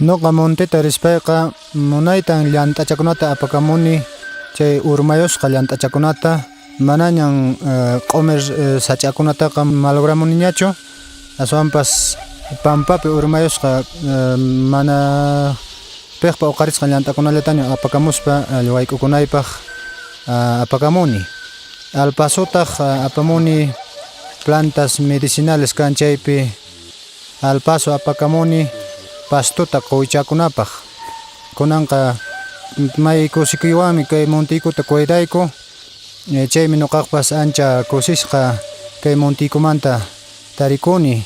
Noqa monteta rispayqa munaytan llant'achakunata apakamuni chay urmayusqa llant'achakunata manañan q'umir sach'akunataqa malogramuniñachu aswanpas pampapi urmayusqa mana piqpa uqarisqa llant'akunallataña apakamuspa wayk'ukunaypaq apakamuni alpasutaq apamuni plantas medicinales kan chaypi alpaso apakamuni pastuta quwichakunapaq kunanqa may kusikuywanmi kay montiykuta cuidayku chaymi nuqaqpas ancha kusisqa kay montiykumanta tarikuni.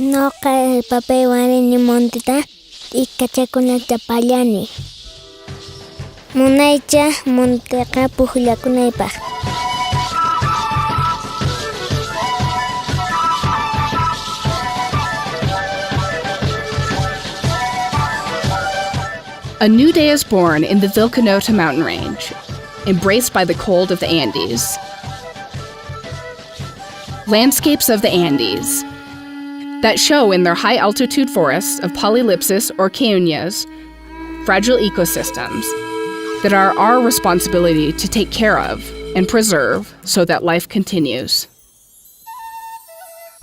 Noqa papaywan rini montita iskachakunata pallani. Munaycha montiqa pukllakunaypaq. A new day is born in the Vilcanota mountain range, embraced by the cold of the Andes. Landscapes of the Andes that show in their high-altitude forests of polylepis or queuñas fragile ecosystems that are our responsibility to take care of and preserve so that life continues.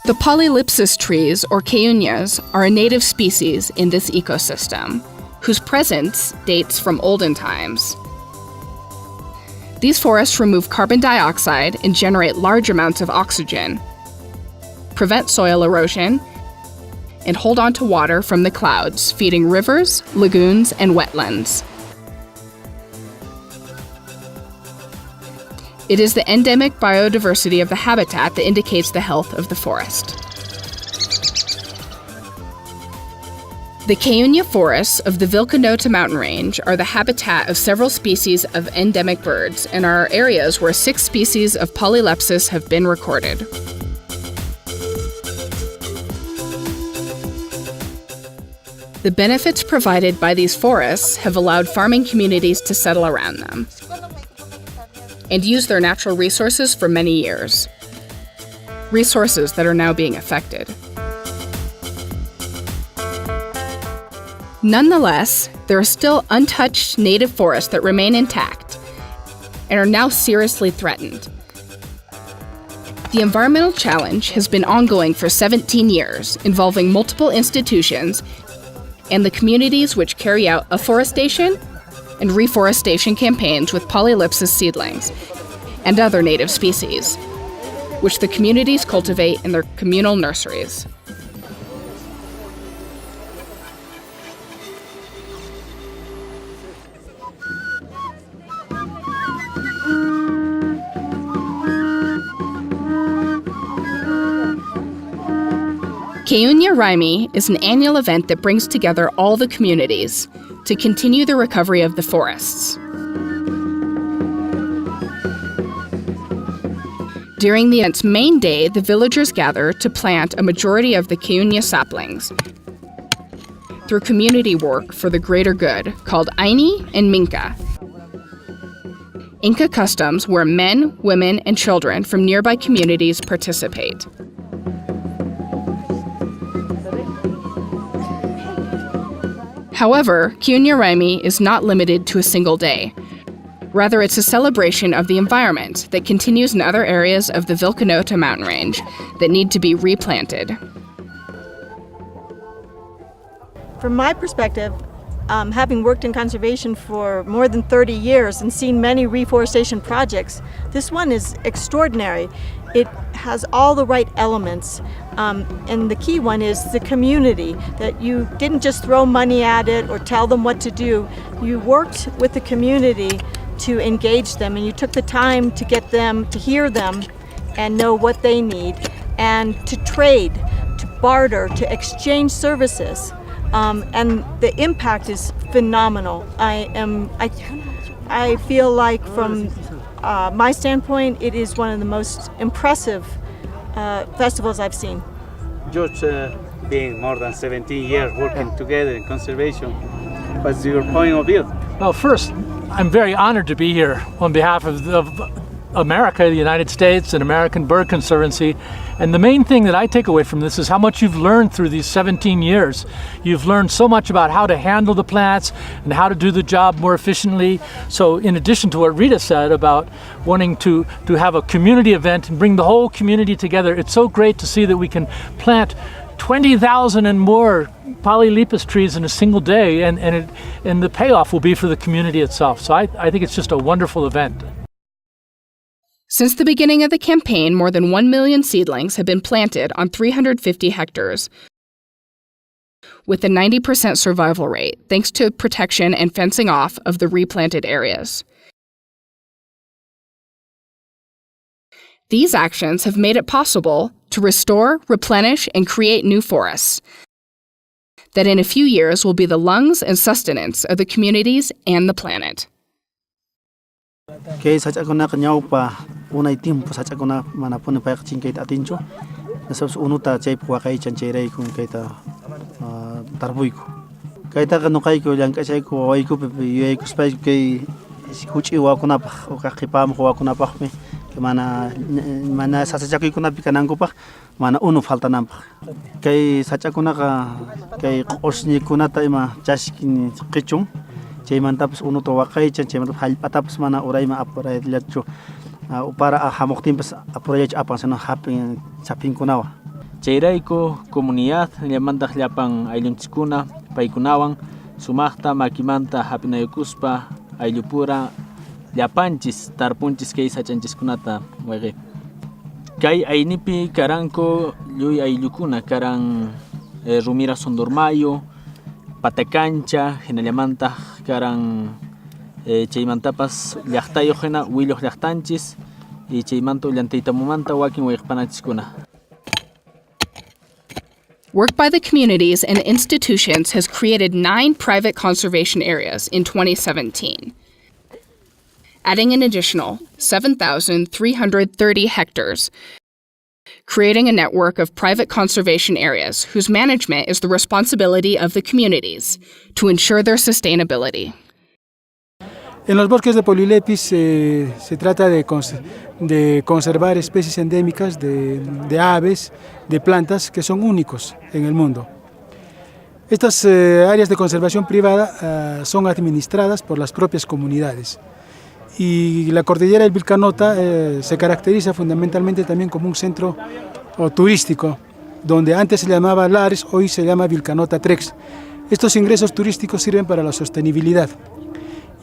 The polylepis trees or queuñas are a native species in this ecosystem, whose presence dates from olden times. These forests remove carbon dioxide and generate large amounts of oxygen, prevent soil erosion, and hold on to water from the clouds, feeding rivers, lagoons, and wetlands. It is the endemic biodiversity of the habitat that indicates the health of the forest. The Queuña forests of the Vilcanota mountain range are the habitat of several species of endemic birds and are areas where 6 species of polylepis have been recorded. The benefits provided by these forests have allowed farming communities to settle around them and use their natural resources for many years, resources that are now being affected. Nonetheless, there are still untouched native forests that remain intact and are now seriously threatened. The environmental challenge has been ongoing for 17 years, involving multiple institutions and the communities which carry out afforestation and reforestation campaigns with polylepis seedlings and other native species, which the communities cultivate in their communal nurseries. Queuña Raymi is an annual event that brings together all the communities to continue the recovery of the forests. During the event's main day, the villagers gather to plant a majority of the Queuña saplings through community work for the greater good called ayni and Minca. Inca customs where men, women, and children from nearby communities participate. However, Queuña Raymi is not limited to a single day. Rather, it's a celebration of the environment that continues in other areas of the Vilcanota mountain range that need to be replanted. From my perspective, having worked in conservation for more than 30 years and seen many reforestation projects, this one is extraordinary. It has all the right elements, and the key one is the community, that you didn't just throw money at it or tell them what to do. You worked with the community to engage them, and you took the time to get them, to hear them and know what they need, and to trade, to barter, to exchange services. And the impact is phenomenal. I feel like from my standpoint, it is one of the most impressive festivals I've seen. Just being more than 17 years working together in conservation, what's your point of view? Well, first, I'm very honored to be here on behalf of America, the United States, and American Bird Conservancy. And the main thing that I take away from this is how much you've learned through these 17 years. You've learned so much about how to handle the plants and how to do the job more efficiently. So in addition to what Rita said about wanting to have a community event and bring the whole community together, it's so great to see that we can plant 20,000 and more polylepis trees in a single day, and the payoff will be for the community itself. So I think it's just a wonderful event. Since the beginning of the campaign, more than 1 million seedlings have been planted on 350 hectares, with a 90% survival rate, thanks to protection and fencing off of the replanted areas. These actions have made it possible to restore, replenish, and create new forests that in a few years will be the lungs and sustenance of the communities and the planet. Kay sacha ko na kanyaw pa unay tiempo sacha ko na manapon pa kay atincho nasabs unuta chay po kay chanchere kung kay ta tarbuy ko kay ta kanu kay ko yang kay ko ay ko pe ko spay kay huchi wa ko na pa o kakipam ko na pa me mana sacha ko na pikanang ko pa mana unu falta nam pa kay sacha ko na ka kay osni ko na ta ima chaskin kichung chay mantapos uno to wakay chay mantap halpatapos mana oray ma apuray dilatcho para hamoktin pas apuray apang sano haping saping kunawa chayray ko comunidad llamanta llapang ayllunchikuna paykunawan sumaqta makimanta hapinayokuspa ayllupura llapanchis tarpunchis kay sachanchiskunata wayqi kay aynipi karanko lluy ayllukuna karan Rumira Sondormayo, Patacancha, Genellamanta, Karan Chaymantapas, Llaqtayo Gena, Huilloc Llaqtanchis, y Chaymanto Llanteitamumanta, Wakin Wayqpanachikuna. Work by the communities and institutions has created 9 private conservation areas in 2017, adding an additional 7,330 hectares, creating a network of private conservation areas whose management is the responsibility of the communities to ensure their sustainability. En los bosques de polilepis se trata de conservar especies endémicas de aves, de plantas que son únicos en el mundo. Estas áreas de conservación privada son administradas por las propias comunidades. Y la cordillera del Vilcanota se caracteriza fundamentalmente también como un centro turístico, donde antes se llamaba Lares, hoy se llama Vilcanota Trex. Estos ingresos turísticos sirven para la sostenibilidad.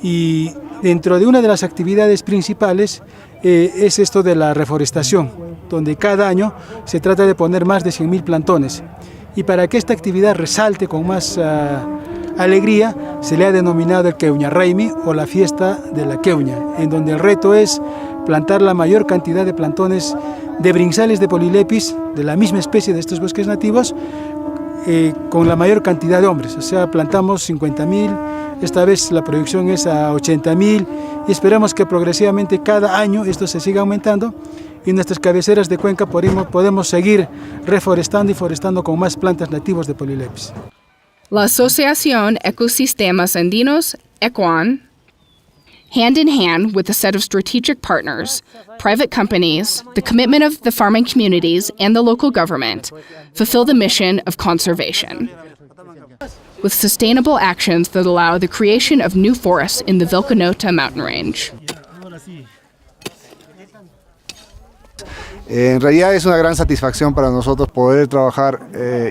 Y dentro de una de las actividades principales es esto de la reforestación, donde cada año se trata de poner más de 100.000 plantones. Y para que esta actividad resalte con más alegría, se le ha denominado el Queuña Raymi o la fiesta de la Queuña, en donde el reto es plantar la mayor cantidad de plantones de brinzales de polilepis, de la misma especie de estos bosques nativos, con la mayor cantidad de hombres. O sea, plantamos 50.000, esta vez la proyección es a 80.000 y esperamos que progresivamente cada año esto se siga aumentando y en nuestras cabeceras de cuenca podemos seguir reforestando y forestando con más plantas nativas de polilepis. La Asociación Ecosistemas Andinos, ECOAN, hand in hand with a set of strategic partners, private companies, the commitment of the farming communities, and the local government, fulfill the mission of conservation, with sustainable actions that allow the creation of new forests in the Vilcanota mountain range. En realidad es una gran satisfacción para nosotros poder trabajar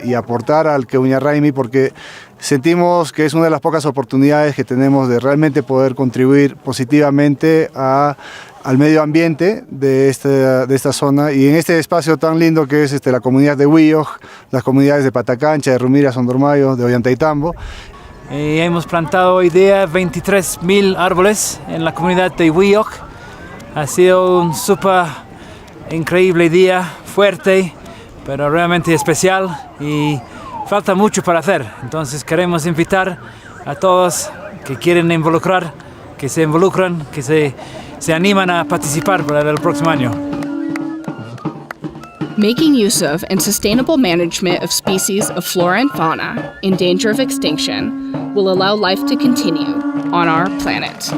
y aportar al Queuña Raymi porque sentimos que es una de las pocas oportunidades que tenemos de realmente poder contribuir positivamente al medio ambiente de esta zona y en este espacio tan lindo que es la comunidad de Huilloc, las comunidades de Patacancha, de Rumira Sondormayo, de Ollanta y Tambo. Hemos plantado hoy día 23.000 árboles en la comunidad de Huilloc. Ha sido un súper increíble día, fuerte, pero realmente especial y falta mucho para hacer. Entonces queremos invitar a todos que quieren involucrar, que se involucran, que se animan a participar para el próximo año. Making use of and sustainable management of species of flora and fauna in danger of extinction will allow life to continue on our planet.